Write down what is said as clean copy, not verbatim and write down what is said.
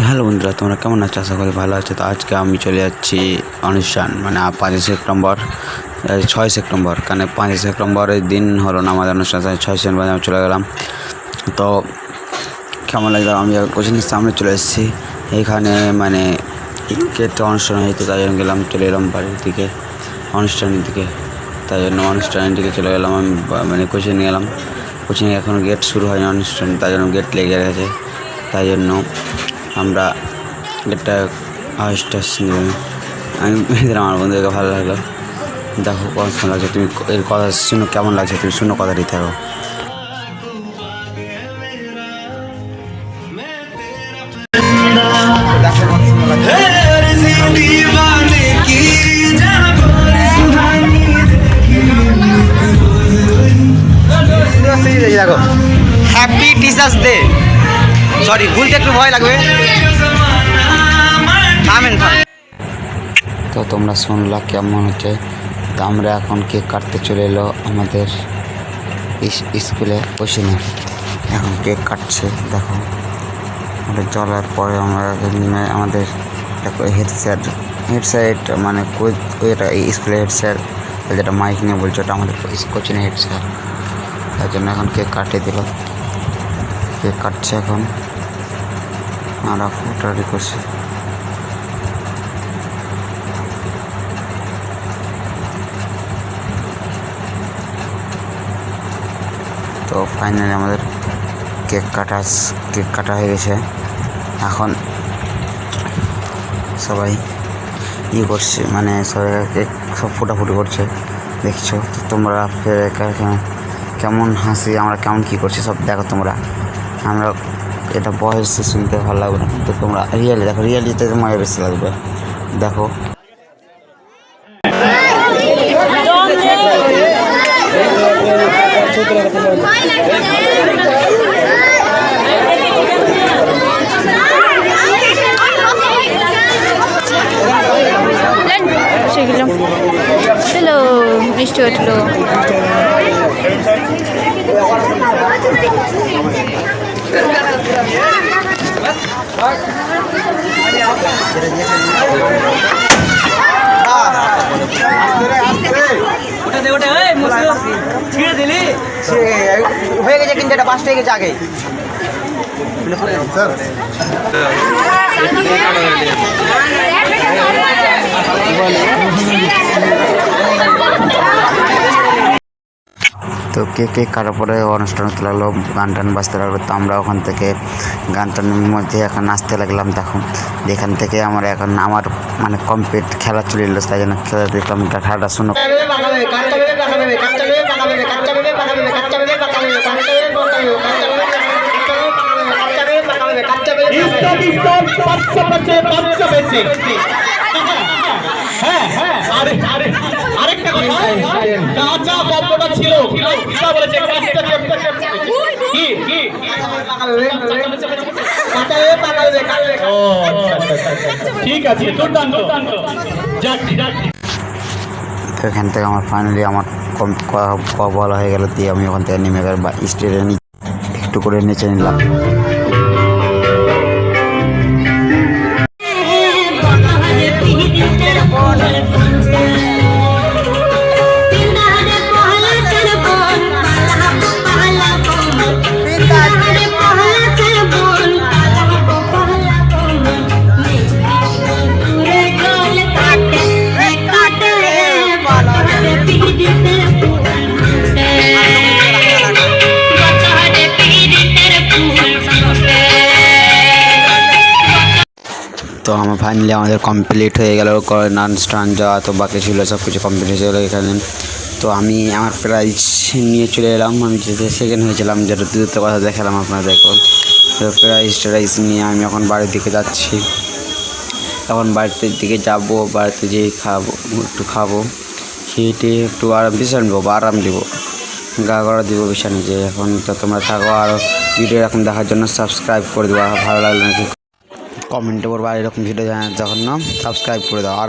Hello বন্ধুরা, তোমরা কেমন আছো? আশা করি ভালো আছো। তো আজকে আমি চলে যাচ্ছি অনুষ্ঠান, মানে 5 সেপ্টেম্বর 6 সেপ্টেম্বর, কারণ 5 সেপ্টেম্বরের দিন হলো না আমাদের অনুষ্ঠান। 6 সেপ্টেম্বর আমি চলে গেলাম। তো কেমন লাগলো, আমি কোচিংয়ের সামনে চলে এসেছি। এইখানে মানে ক্রিকেট অনুষ্ঠান হয়েছে, তাই জন্য গেলাম, চলে এলাম বাড়ির দিকে, অনুষ্ঠানের দিকে। তাই জন্য অনুষ্ঠানের দিকে চলে গেলাম। আমি মানে কোচিংয়ে গেলাম। কোচিংয়ে এখনও গেট শুরু হয়নি অনুষ্ঠান, তাই জন্য গেট লেগে গেছে। তাই জন্য আমরা গেটটা আওয়াজটা শুনে আমি আমার বন্ধুদেরকে ভালো লাগলো। দেখো কত সুন্দর লাগছে, তুমি এর কথা শুনো, কেমন লাগছে তুমি শুনো, কথাটি থাকো। দেখো, হ্যাপি টিচার্স ডে। সরি, ভুলতে একটু ভয় লাগবে। তো তোমরা শুনলা কেমন হচ্ছে। তো আমরা এখন কেক কাটতে চলে এলো আমাদের স্কুলে কোচিংয়ে। এখন কেক কাটছে, দেখো আমাদের চলার পরে আমরা আমাদের হেড স্যার মানে এটা স্কুলের হেড স্যার, যেটা মাইক নিয়ে বলছে ওটা আমাদের কোচিংয়ের হেড স্যার। তার জন্য এখন কেক কাটিয়ে দিল। কেক কাটছে এখন, আমরা ফটো রেডি করছি। তো ফাইনালি আমাদের কেক কাটা হয়ে গেছে। এখন সবাই করছে, মানে সবাই কেক সব ফুটাফুটি করছে, দেখছো তো তোমরা। ফের কেমন হাসি, আমরা কেমন কী করছি সব দেখো তোমরা। আমরা এটা বয়সে শুনতে ভালো লাগবে না, কিন্তু তোমরা রিয়েলি দেখো, রিয়েলিতে মজা বেশি লাগবে। দেখো হ্যালো, বৃষ্টি উঠলো। হয়ে গেছে, কিন্তু এটা 5টা হয়ে গেছে আগে। তো কেক কাটার পরে অনুষ্ঠান হতে লাগলো, গান টান বাজতে লাগলো। তো আমরা ওখান থেকে গান টানের মধ্যে এখন নাচতে লাগলাম। দেখো এখান থেকে আমার এখন আমার মানে কমপ্লিট খেলা চলে এলো, তাই জন্য খেলা দেখলাম, খেলাটা শুনো। আরেকটা কথা, কাঁচা শব্দটা ছিল, বলেছে ঠিক আছে, দুর্দান্ত। এখান থেকে আমার ফাইনালি আমার বলা হয়ে গেল, দিয়ে আমি ওখান থেকে নেমে গেলাম বা স্টেজে একটু করে নেচে নিলাম। তো আমার ফাইনালি আমাদের কমপ্লিট হয়ে গেল, নাচ টান যাওয়া তো বাকি ছিল, সব কিছু কমপ্লিট হয়ে গেলো এখানে। তো আমি আমার প্রাইজ নিয়ে চলে এলাম। আমি যেতে সেকেন্ড হয়েছিলাম, যেটা দ্বিতীয় কথা দেখালাম আপনাদেরকে। তো প্রাইজ নিয়ে আমি এখন বাড়ির দিকে যাচ্ছি। এখন বাড়িতে দিকে যাব, বাড়িতে যেয়ে একটু খাবো, খেয়ে একটু বিশ্রাম নেবো বা আরাম দেবো, গা গড়া দিব বিছানে যে। এখন তো তোমরা থাকো, আর ভিডিও এরকম দেখার জন্য সাবস্ক্রাইব করে দেবো। ভালো লাগলো নাকি কমেন্টে করবো, আর এরকম ভিডিও যখন না সাবস্ক্রাইব করে দাও। আর